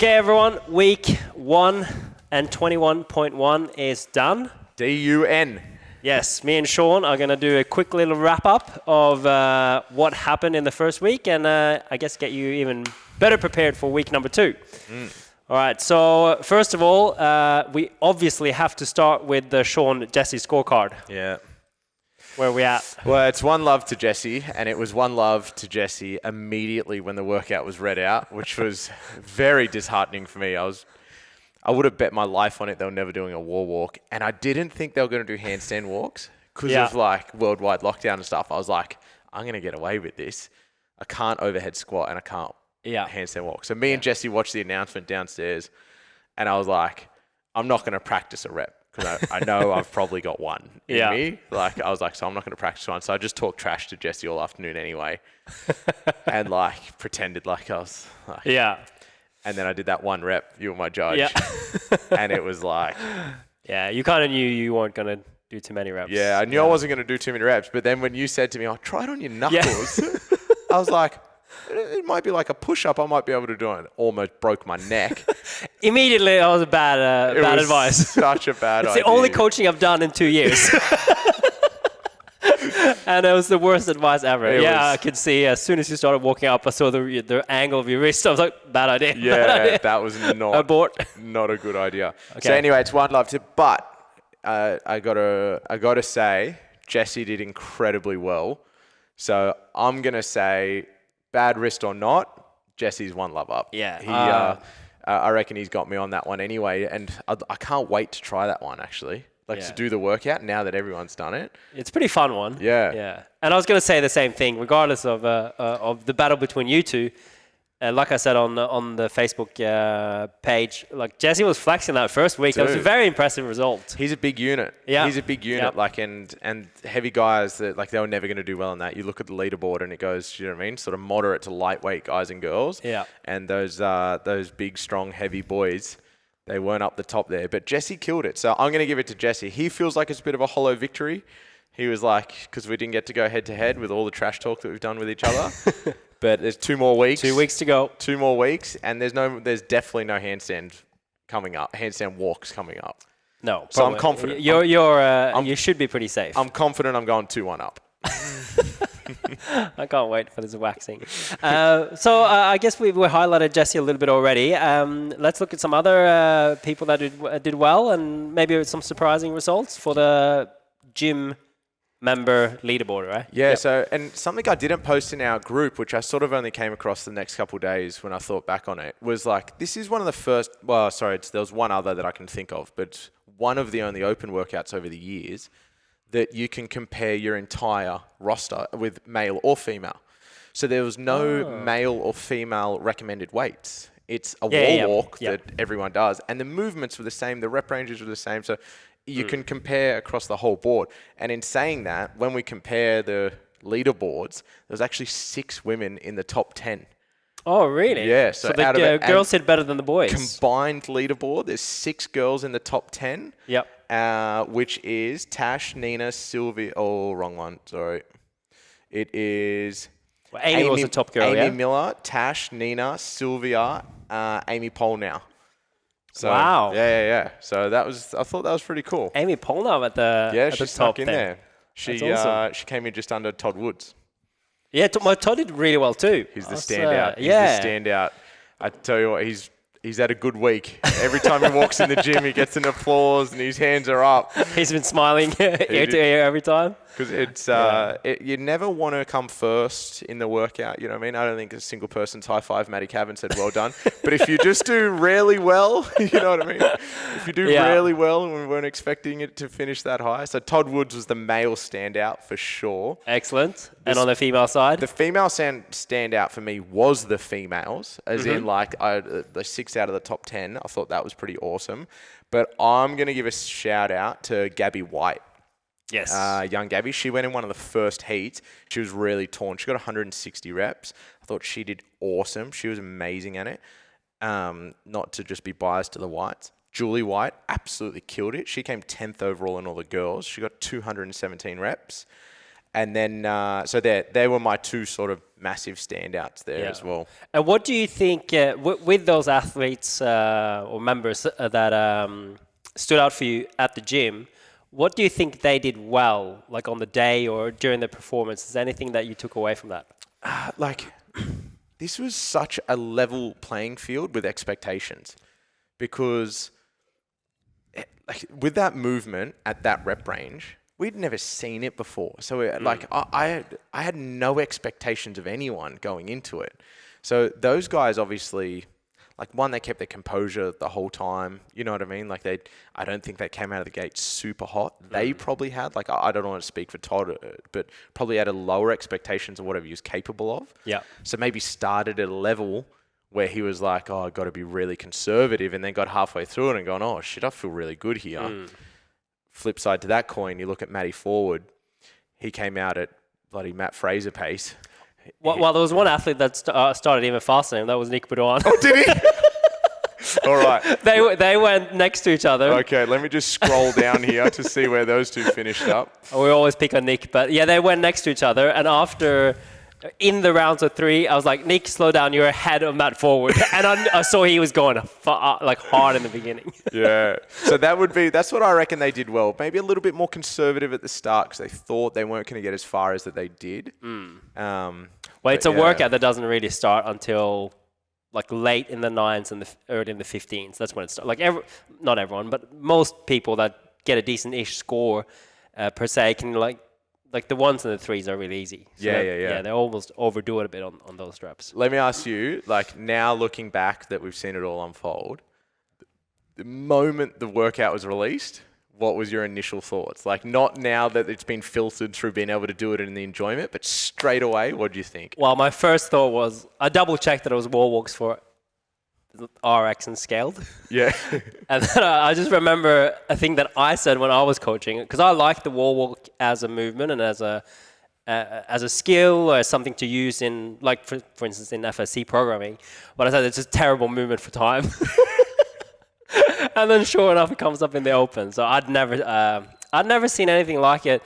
Okay, everyone, week 1 and 21.1 is done. D-U-N. Yes, me and Sean are going to do a quick little wrap-up of what happened in the first week and I guess get you even better prepared for week number 2. All right, so first of all, we obviously have to start with the Sean Jesse scorecard. Yeah. Where are we at? Well, it's one love to Jesse, and it was one love to Jesse immediately when the workout was read out, which was very disheartening for me. I would have bet my life on it they were never doing a wall walk, and I didn't think they were going to do handstand walks because of like worldwide lockdown and stuff. I was like, I'm going to get away with this. I can't overhead squat and I can't handstand walk. So me and Jesse watched the announcement downstairs, and I was like, I'm not going to practice a rep because I know I've probably got one in me. Like I was like, so I'm not going to practice one. So I just talked trash to Jesse all afternoon anyway, and like pretended like I was like, And then I did that one rep. You were my judge, and it was like, you kind of knew you weren't going to do too many reps. Yeah, I knew I wasn't going to do too many reps. But then when you said to me, "Oh, try it on your knuckles," I was like, it might be like a push-up. I might be able to do it. Almost broke my neck. Immediately, that was a bad advice. Such a bad idea. It's the only coaching I've done in 2 years. And it was the worst advice ever. I could see as soon as you started walking up, I saw the angle of your wrist. I was like, bad idea. Yeah, bad idea. That was not a good idea. Okay. So anyway, it's one love to, but I gotta say, Jesse did incredibly well. So I'm gonna say, bad wrist or not, Jesse's one love up. Yeah. I reckon he's got me on that one anyway, and I can't wait to try that one actually. To do the workout now that everyone's done it. It's a pretty fun one. Yeah. And I was going to say the same thing, regardless of the battle between you two. Like I said on the Facebook page, like Jesse was flexing that first week. That was a very impressive result. He's a big unit. Yeah. He's a big unit. Like and heavy guys that like they were never going to do well in that. You look at the leaderboard and it goes, you know what I mean? Sort of moderate to lightweight guys and girls. Yeah. And those big, strong, heavy boys, they weren't up the top there. But Jesse killed it. So I'm going to give it to Jesse. He feels like it's a bit of a hollow victory. He was like, because we didn't get to go head-to-head with all the trash talk that we've done with each other. But there's 2 more weeks. 2 weeks to go. 2 more weeks. And there's definitely no handstand walks coming up. No. So I'm confident. You should be pretty safe. I'm confident I'm going 2-1 up. I can't wait for this waxing. So I guess we highlighted Jesse a little bit already. Let's look at some other people that did well and maybe some surprising results for the gym member leaderboard, right? Yeah, So, and something I didn't post in our group, which I sort of only came across the next couple of days when I thought back on it, was like, this is one of the first, there was one other that I can think of, but one of the only open workouts over the years that you can compare your entire roster with male or female. So there was no male or female recommended weights. It's a wall walk that everyone does. And the movements were the same. The rep ranges were the same. So you can compare across the whole board. And in saying that, when we compare the leaderboards, there's actually 6 women in the top 10. Oh, really? Yeah. So the girls did better than the boys. Combined leaderboard, there's 6 girls in the top 10. Yep. Which is Tash, Nina, Sylvia. Oh, wrong one. Sorry. It is... Well, Amy was the top girl, Amy Miller, Tash, Nina, Sylvia, Amy Polnow. So, wow. Yeah. So I thought that was pretty cool. Amy Polnow at the she's the stuck top in 10. there. She awesome. She came in just under Todd Woods. Yeah, Todd did really well too. He's the standout. He's the standout. I tell you what, he's had a good week. Every time he walks in the gym, he gets an applause and his hands are up. He's been smiling ear to ear every time. Because you never want to come first in the workout, you know what I mean? I don't think a single person's high five Matty Cavan said, well done. But if you just do really well, you know what I mean? If you do really well and we weren't expecting it to finish that high. So Todd Woods was the male standout for sure. Excellent. And on the female side? The female standout for me was the females, as in like the 6 out of the top 10. I thought that was pretty awesome. But I'm going to give a shout out to Gabby White. Yes. Young Gabby. She went in one of the first heats. She was really torn. She got 160 reps. I thought she did awesome. She was amazing at it. Not to just be biased to the whites. Julie White absolutely killed it. She came 10th overall in all the girls. She got 217 reps. And then, so they were my two sort of massive standouts there as well. And what do you think with those athletes or members that stood out for you at the gym? What do you think they did well, like on the day or during the performance? Is there anything that you took away from that? This was such a level playing field with expectations, because with that movement at that rep range, we'd never seen it before. So I had no expectations of anyone going into it. So those guys obviously, they kept their composure the whole time. You know what I mean? I don't think they came out of the gate super hot. They probably had, I don't want to speak for Todd, but probably had a lower expectations of whatever he was capable of. Yeah. So maybe started at a level where he was like, I've got to be really conservative, and then got halfway through it and gone, oh shit, I feel really good here. Flip side to that coin, you look at Matty Forward. He came out at bloody Matt Fraser pace. Well, there was one athlete that started even faster, and that was Nick Boudouin. Oh, did he? All right. They went next to each other. Okay, let me just scroll down here to see where those two finished up. We always pick on Nick, but yeah, they went next to each other, and after... in the rounds of 3, I was like, Nick, slow down. You're ahead of Matt Forward. And I saw he was going hard in the beginning. Yeah. So that's what I reckon they did well. Maybe a little bit more conservative at the start because they thought they weren't going to get as far as that they did. Well, it's a workout that doesn't really start until late in the 9s and early in the 15s. That's when it starts. Not everyone, but most people that get a decent-ish score per se can the 1s and the 3s are really easy. So yeah, they almost overdo it a bit on those reps. Let me ask you, now looking back that we've seen it all unfold, the moment the workout was released, what was your initial thoughts? Not now that it's been filtered through being able to do it in the enjoyment, but straight away, what do you think? Well, my first thought was, I double-checked that it was wall walks for RX and scaled. Yeah. And then I just remember a thing that I said when I was coaching, because I like the wall walk as a movement and as a skill or as something to use in, for instance, in FSC programming. But I said it's just terrible movement for time. And then sure enough, it comes up in the open. So I'd never seen anything like it.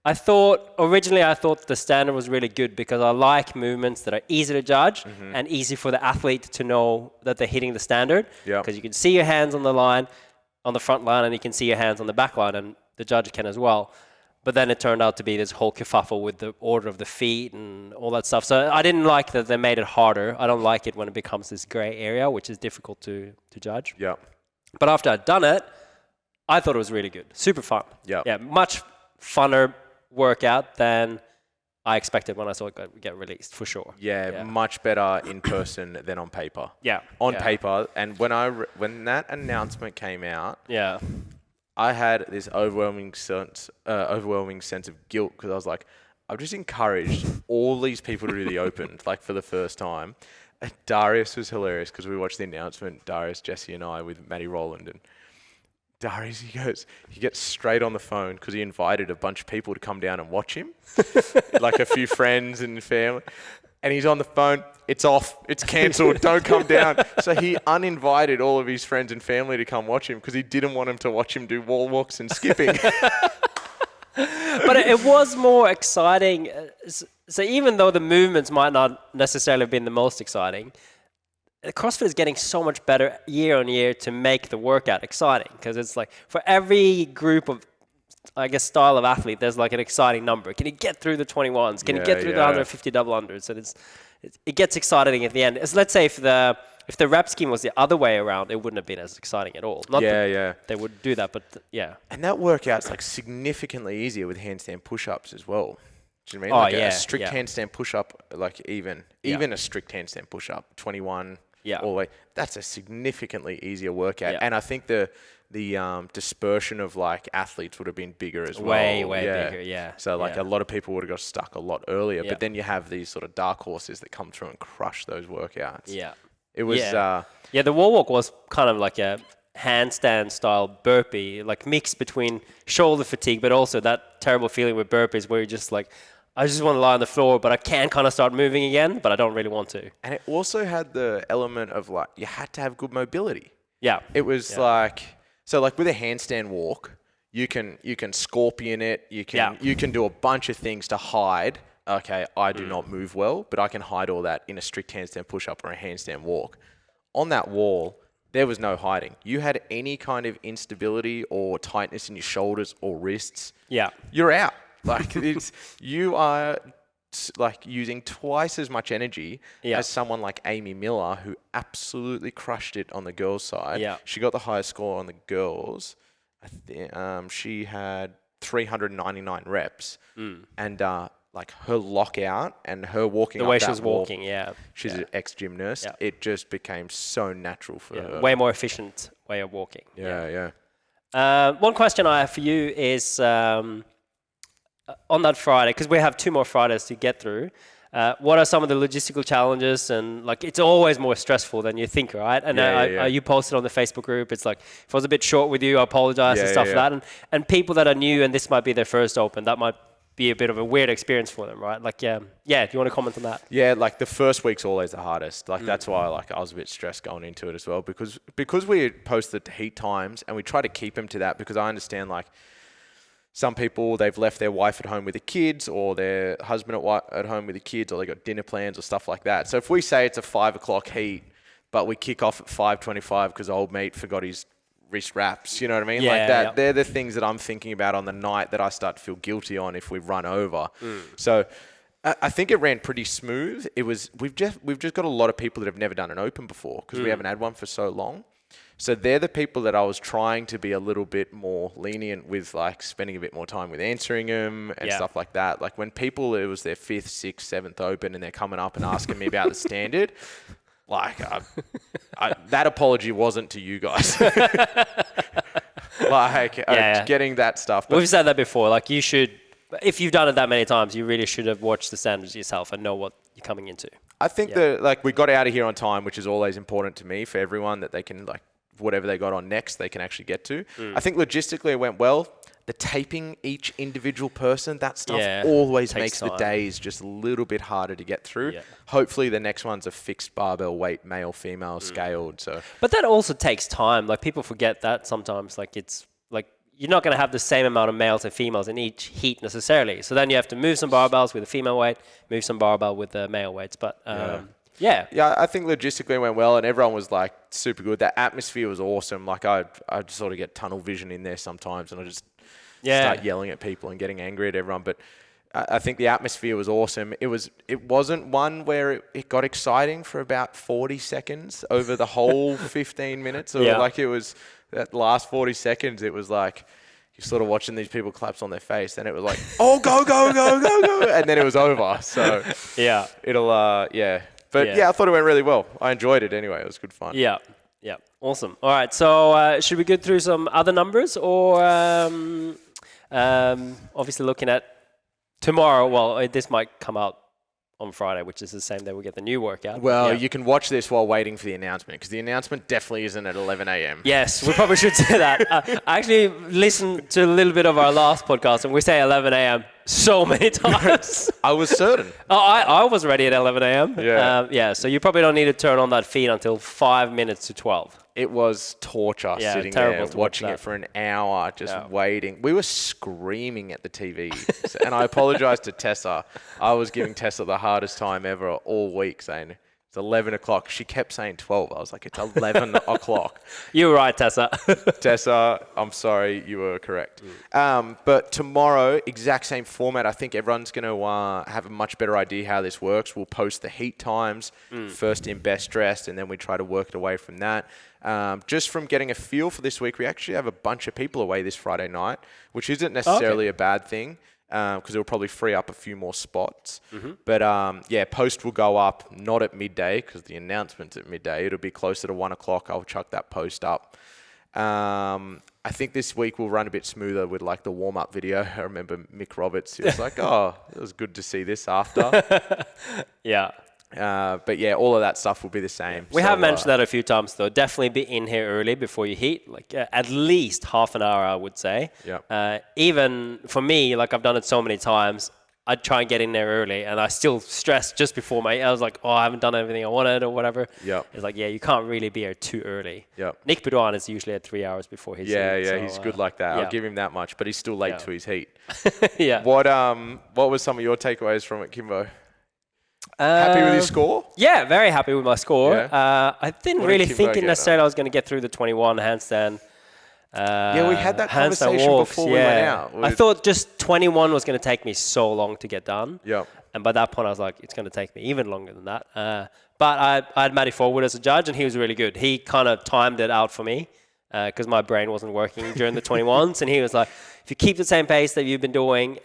Originally I thought the standard was really good because I like movements that are easy to judge and easy for the athlete to know that they're hitting the standard. Because you can see your hands on the line, on the front line, and you can see your hands on the back line, and the judge can as well. But then it turned out to be this whole kerfuffle with the order of the feet and all that stuff. So I didn't like that they made it harder. I don't like it when it becomes this gray area, which is difficult to judge. Yeah. But after I'd done it, I thought it was really good. Super fun. Yeah, much funner workout than I expected when I saw it get released, for sure. Yeah, much better in person than on paper. Yeah. On paper. And when that announcement came out, yeah, I had this overwhelming sense of guilt because I was like, I've just encouraged all these people to do the open, for the first time. And Darius was hilarious because we watched the announcement, Darius, Jesse and I, with Matty Rowland, and Darius, he gets straight on the phone because he invited a bunch of people to come down and watch him, a few friends and family. And he's on the phone, it's off, it's cancelled, don't come down. So he uninvited all of his friends and family to come watch him because he didn't want them to watch him do wall walks and skipping. But it was more exciting. So even though the movements might not necessarily have been the most exciting, CrossFit is getting so much better year on year to make the workout exciting, because it's for every group of, I guess, style of athlete, there's an exciting number. Can you get through the 21s? Can you get through the 150 double unders? And it gets exciting at the end. So let's say if the rep scheme was the other way around, it wouldn't have been as exciting at all. Not that they would do that, but yeah. And that workout's significantly easier with handstand push-ups as well. Do you know Oh, what I mean? yeah, A strict handstand push-up, even a strict handstand push-up, 21. Yeah. All the way. That's a significantly easier workout. Yeah. And I think the dispersion of athletes would have been bigger as well. Way bigger, yeah. So a lot of people would have got stuck a lot earlier. Yeah. But then you have these sort of dark horses that come through and crush those workouts. Yeah. It was... the wall walk was kind of like a handstand style burpee, mixed between shoulder fatigue, but also that terrible feeling with burpees where you're just I just want to lie on the floor, but I can kind of start moving again, but I don't really want to. And it also had the element of you had to have good mobility. Yeah. It was so with a handstand walk, You can scorpion it. You can do a bunch of things to hide. Okay, I do not move well, but I can hide all that in a strict handstand push-up or a handstand walk. On that wall, there was no hiding. You had any kind of instability or tightness in your shoulders or wrists, you're out. Like you are like using twice as much energy as someone like Amy Miller, who absolutely crushed it on the girls' side. Yeah. She got the highest score on the girls. I think she had 399 reps, and like her lockout and her walking The up way that she was wall, walking, she's an ex-gymnast. It just became so natural for her. Way more efficient way of walking. Yeah. One question I have for you is on that Friday, because we have 2 more Fridays to get through. What are some of the logistical challenges? And like, it's always more stressful than you think, right? And you posted on the Facebook group. It's like, if I was a bit short with you, I apologize and stuff like that. And people that are new and this might be their first open, that might be a bit of a weird experience for them, right? Like, do you want to comment on that? Yeah, like the first week's always the hardest. Like that's why I was a bit stressed going into it as well, because we post the heat times and we try to keep them to that, because I understand like some people, they've left their wife at home with the kids, or their husband at home with the kids, or they got dinner plans or stuff like that. So if we say it's a 5 o'clock heat, but we kick off at 5:25 because old mate forgot his wrist wraps, you know what I mean? Like that, they're the things that I'm thinking about on the night that I start to feel guilty on if we run over. So I think it ran pretty smooth. We've just got a lot of people that have never done an open before, because we haven't had one for so long. So they're the people that I was trying to be a little bit more lenient with, like spending a bit more time with answering them and stuff like that. Like when people, it was their 5th, 6th, 7th open and they're coming up and asking me about the standard, like that apology wasn't to you guys. Getting that stuff. We've said that before. Like you should, if you've done it that many times, you really should have watched the standards yourself and know what you're coming into. I think that like we got out of here on time, which is always important to me for everyone, that they can like whatever they got on next, they can actually get to. I think logistically it went well. The taping each individual person, that stuff always makes the days just a little bit harder to get through. Hopefully the next one's a fixed barbell weight, male, female, scaled. So, but that also takes time. Like people forget that sometimes. Like it's like you're not going to have the same amount of males and females in each heat necessarily. So then you have to move some barbells with a female weight, move some barbell with the male weights. But I think logistically it went well, and everyone was like super good. That atmosphere was awesome. Like I sort of get tunnel vision in there sometimes, and I just start yelling at people and getting angry at everyone. But I think the atmosphere was awesome. It wasn't one where it got exciting for about 40 seconds over the whole 15 minutes. Or like it was that last 40 seconds, it was like you're sort of watching these people collapse on their face, and it was like, oh, go, go, go, go, go. And then it was over. So it'll, But I thought it went really well. I enjoyed it anyway. It was good fun. Yeah. Awesome. All right. So should we go through some other numbers, or obviously looking at tomorrow? Well, this might come out on Friday, which is the same day we get the new workout. Well, you can watch this while waiting for the announcement, because the announcement definitely isn't at 11 a.m. Yes, we probably should say that. I actually listened to a little bit of our last podcast, and we say 11 a.m. so many times. I was certain. I was ready at 11 a.m. Yeah. So you probably don't need to turn on that feed until 5 minutes to 12. It was torture sitting there watching it for an hour, just waiting. We were screaming at the TV. And I apologize to Tessa. I was giving Tessa the hardest time ever all week, saying it's 11 o'clock. She kept saying 12. I was like, it's 11 o'clock. You were right, Tessa. Tessa, I'm sorry. You were correct. But tomorrow, exact same format. I think everyone's going to have a much better idea how this works. We'll post the heat times, first in, best dressed, and then we try to work it away from that. Just from getting a feel for this week, we actually have a bunch of people away this Friday night, which isn't necessarily a bad thing, because it'll probably free up a few more spots. But post will go up, not at midday, because the announcement's at midday. It'll be closer to 1 o'clock. I'll chuck that post up. I think this week we'll run a bit smoother with like the warm-up video. I remember Mick Roberts, he was like, oh, it was good to see this after. But all of that stuff will be the same. We have mentioned that a few times, though. Definitely be in here early before you heat, like at least half an hour, I would say. Even for me, like I've done it so many times, I'd try and get in there early, and I still stressed just before I was like, oh, I haven't done everything I wanted or whatever. Yep. It's like, yeah, you can't really be here too early. Yep. Nick Boudouin is usually at 3 hours before his heat. So, he's good like that. Yeah. I'll give him that much, but he's still late to his heat. Yeah. What was some of your takeaways from it, Kimbo? Happy with your score? Yeah, very happy with my score. Yeah. I didn't What really did think Kimbo necessarily I was going to get through the 21 handstand. Yeah, we had that handstand conversation walks, before we went out. I thought just 21 was going to take me so long to get done. Yep. And by that point, I was like, it's going to take me even longer than that. But I had Matty Forward as a judge, and he was really good. He kind of timed it out for me because my brain wasn't working during the 21s. And he was like, if you keep the same pace that you've been doing,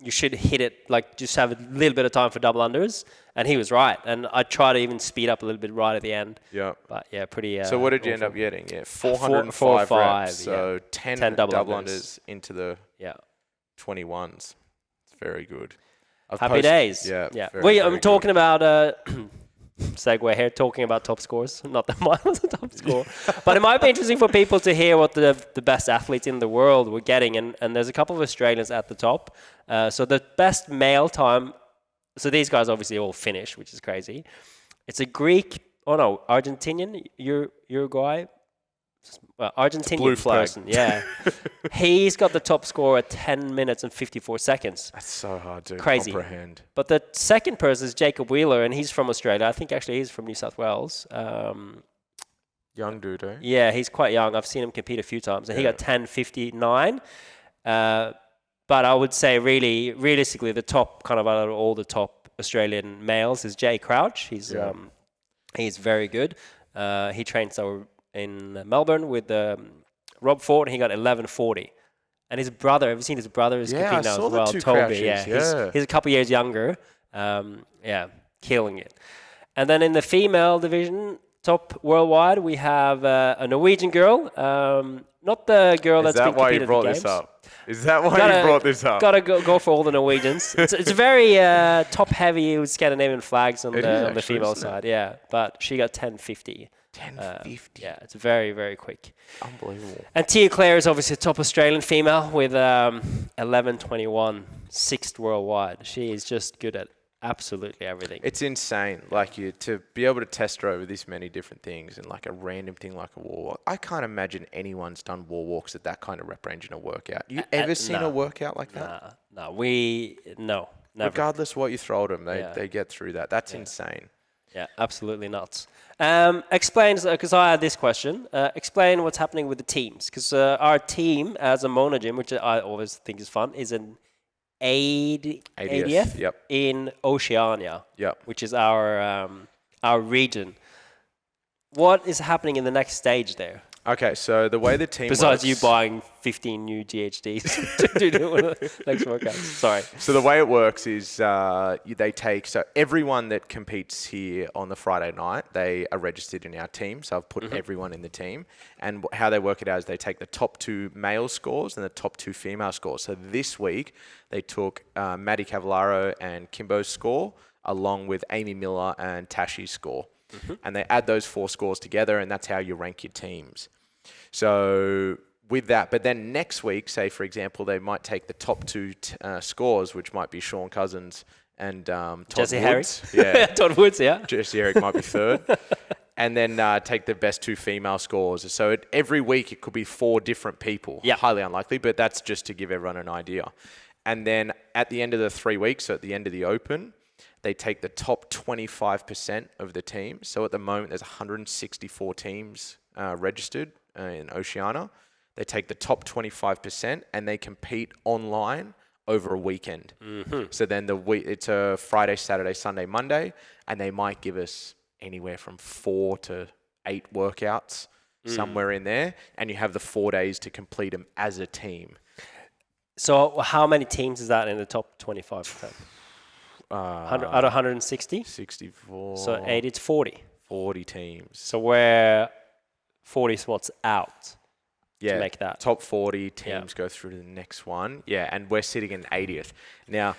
you should hit it, like just have a little bit of time for double unders. And he was right. And I tried to even speed up a little bit right at the end. Yeah. But yeah, pretty. So what did you end up getting? Yeah, 405 reps. So 10 double unders into the 21s. It's very good. Happy days. Yeah. I'm talking about segue here, talking about top scores. Not that mine was a top score, but it might be interesting for people to hear what the best athletes in the world were getting. And there's a couple of Australians at the top. So the best male time. So these guys obviously all finished, which is crazy. It's a Greek, Argentinian, Uruguay. Argentinian blue flag. person, yeah. He's got the top score at 10 minutes and 54 seconds. That's so hard to comprehend. But the second person is Jacob Wheeler, and he's from Australia. I think actually he's from New South Wales. Young dude, eh? Yeah, he's quite young. I've seen him compete a few times, and he got 10:59. But I would say really, realistically, the top kind of out of all the top Australian males is Jay Crouch. He's very good. He trains in Melbourne with Rob Ford, and he got 11:40. And his brother, have you seen his brother is competing now as well? Toby, he's a couple years younger. Killing it. And then in the female division, top worldwide, we have a Norwegian girl. Not the girl that's been competing at the games. Is that why you brought this up? Gotta go for all the Norwegians. It's very top-heavy with Scandinavian flags on the female side. Yeah, but she got 10:50. 10:50. Yeah, it's very, very quick. Unbelievable. And Tia Claire is obviously a top Australian female with 11:21, sixth worldwide. She is just good at absolutely everything. It's insane, to be able to test her over this many different things and like a random thing like a wall walk. I can't imagine anyone's done wall walks at that kind of rep range in a workout. You ever seen a workout like that? No, never. Regardless of what you throw at them, they get through that. That's insane. Yeah, absolutely nuts. Explain, because I had this question. Explain what's happening with the teams, because our team as a Mona Gym, which I always think is fun, is an 80th in Oceania, which is our region. What is happening in the next stage there? Okay, so the way the team besides works, you buying 15 new GHDs to do one of the next workouts. Sorry. So the way it works is they take, so everyone that competes here on the Friday night, they are registered in our team. So I've put everyone in the team. And how they work it out is they take the top 2 male scores and the top 2 female scores. So this week, they took Maddie Cavallaro and Kimbo's score, along with Amy Miller and Tashi's score. And they add those 4 scores together, and that's how you rank your teams. So with that, but then next week, say for example, they might take the top 2 scores, which might be Sean Cousins and Todd Jesse Woods. Yeah, Todd Woods, yeah. Jesse Herrick might be 3rd. And then take the best 2 female scores. So every week it could be 4 different people. Yeah. Highly unlikely, but that's just to give everyone an idea. And then at the end of the 3 weeks, so at the end of the Open, they take the top 25% of the team. So at the moment, there's 164 teams registered in Oceania. They take the top 25% and they compete online over a weekend. So then it's a Friday, Saturday, Sunday, Monday, and they might give us anywhere from 4 to 8 workouts, somewhere in there. And you have the 4 days to complete them as a team. So how many teams is that in the top 25%? Out of 160? 64. So 80, it's 40. 40 teams. So we're 40 spots out to make that. Top 40 teams go through to the next one. Yeah, and we're sitting in 80th. Now,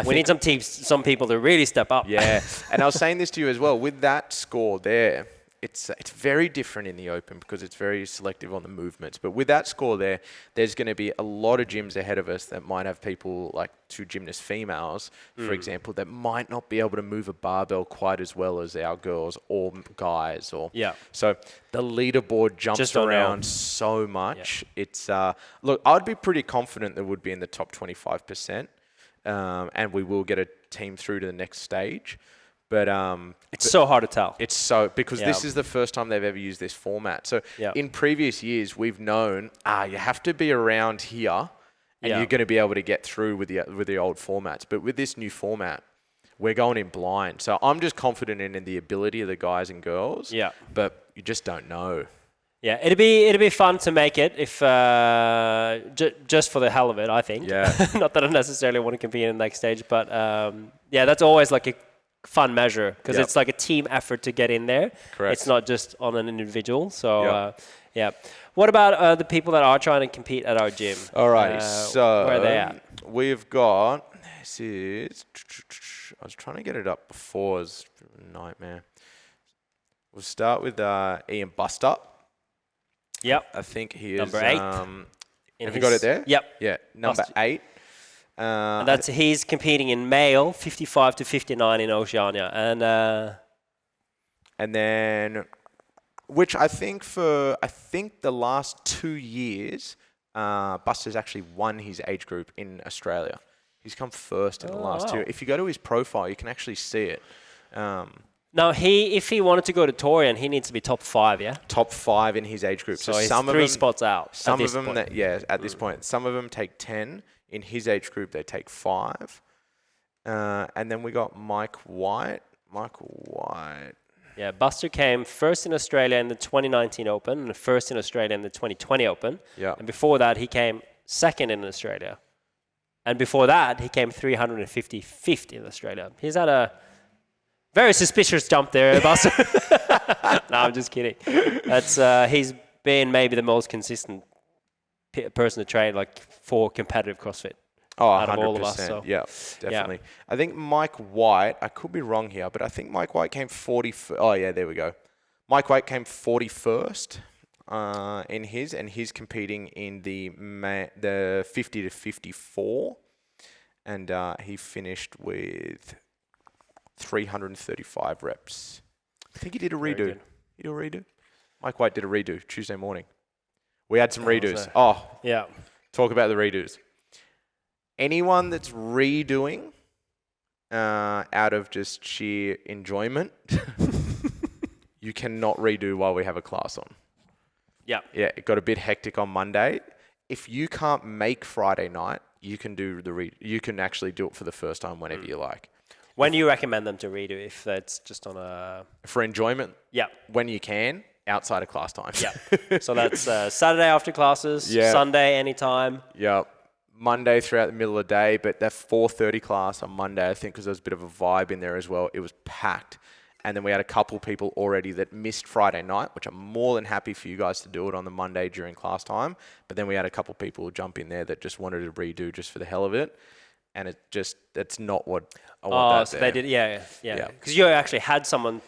we need some people to really step up. Yeah, and I was saying this to you as well. With that score there, it's very different in the open because it's very selective on the movements. But with that score there's going to be a lot of gyms ahead of us that might have people like 2 gymnast females, for example, that might not be able to move a barbell quite as well as our girls or guys. So the leaderboard jumps around so much. It's look, I'd be pretty confident that would be in the top 25%, and we will get a team through to the next stage. But it's so hard to tell. It's so because this is the first time they've ever used this format. So in previous years, we've known you have to be around here, and you're going to be able to get through with the old formats. But with this new format, we're going in blind. So I'm just confident in the ability of the guys and girls. Yeah. But you just don't know. Yeah, it'd be fun to make it if just for the hell of it. I think. Yeah. Not that I necessarily want to compete in the next stage, but that's always like a fun measure because it's like a team effort to get in there. Correct. It's not just on an individual. So what about the people that are trying to compete at our gym? Alrighty, so where are they at? We've got this is. I was trying to get it up before. It was a nightmare. We'll start with Ian Buster. Yep. I think he is number 8. Have you got it there? Yep. Yeah, number 8. And he's competing in male 55 to 59 in Oceania, and then which I think the last 2 years, Buster's actually won his age group in Australia. He's come first in the last 2. If you go to his profile, you can actually see it. Now, if he wanted to go to Torian, he needs to be top 5, yeah? Top 5 in his age group. So he's 3 spots out. Some of them, at this point, some of them take 10. In his age group, they take 5. And then we got Mike White. Yeah, Buster came first in Australia in the 2019 Open and first in Australia in the 2020 Open. Yeah. And before that, he came second in Australia. And before that, he came 355th in Australia. He's had a very suspicious jump there, Buster. No, I'm just kidding. He's been maybe the most consistent person to train like for competitive CrossFit. Out 100%. of all of us. So. Yeah, definitely. Yeah. I think Mike White, I could be wrong here, but I think Mike White came 41st. Oh, yeah, there we go. Mike White came 41st in his, and he's competing in the 50 to 54. And he finished with 335 reps. I think he did a redo. He did a redo? Mike White did a redo Tuesday morning. We had some redos. Yeah. Talk about the redos. Anyone that's redoing out of just sheer enjoyment, you cannot redo while we have a class on. Yeah. Yeah, it got a bit hectic on Monday. If you can't make Friday night, you can do you can actually do it for the first time whenever you like. When do you recommend them to redo if that's just on a... For enjoyment? Yeah. When you can, outside of class time. Yeah. So that's Saturday after classes, Sunday anytime. Yeah. Monday throughout the middle of the day, but that 4:30 class on Monday, I think, because there was a bit of a vibe in there as well, it was packed. And then we had a couple people already that missed Friday night, which I'm more than happy for you guys to do it on the Monday during class time. But then we had a couple people jump in there that just wanted to redo just for the hell of it. And that's not what I want. So they did, yeah. Because you actually had someone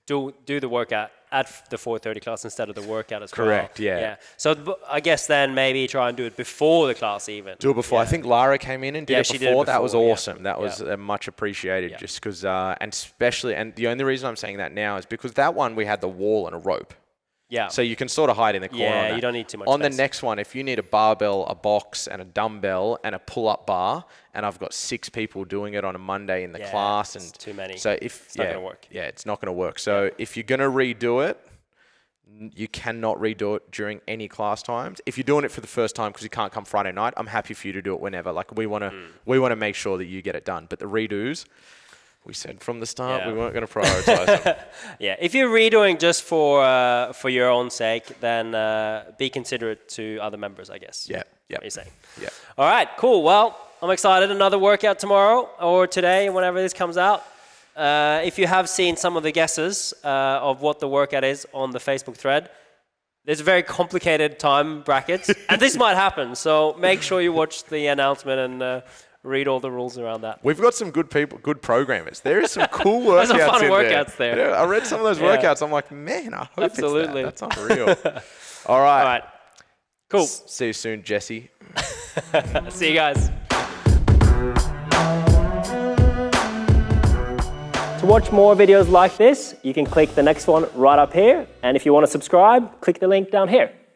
do the workout at the 4:30 class instead of the workout as well. Correct, yeah. So I guess then maybe try and do it before the class even. Do it before. I think Lara came in and did it before. She did it before. That was awesome. That was much appreciated just because, and the only reason I'm saying that now is because that one we had the wall and a rope. Yeah. So you can sort of hide in the corner. Yeah, you don't need too much on space. the next one, if you need a barbell, a box, and a dumbbell, and a pull-up bar, and I've got 6 people doing it on a Monday in the class, and too many. So it's not going to work. Yeah, it's not going to work. So if you're going to redo it, you cannot redo it during any class times. If you're doing it for the first time because you can't come Friday night, I'm happy for you to do it whenever. Like we want to make sure that you get it done. But the redos, we said from the start we weren't going to prioritize them. Yeah, if you're redoing just for your own sake, then be considerate to other members, I guess. Yeah. What you're saying. Yeah. All right, cool. Well, I'm excited. Another workout tomorrow or today, whenever this comes out. If you have seen some of the guesses of what the workout is on the Facebook thread, there's very complicated time brackets, and this might happen. So make sure you watch the announcement and read all the rules around that. We've got some good people, good programmers. There is some cool workouts There's some fun in workouts there. Yeah, I read some of those workouts. I'm like, man, I hope Absolutely. it's that. That's unreal. All right. All right. Cool. See you soon, Jesse. See you guys. To watch more videos like this, you can click the next one right up here. And if you want to subscribe, click the link down here.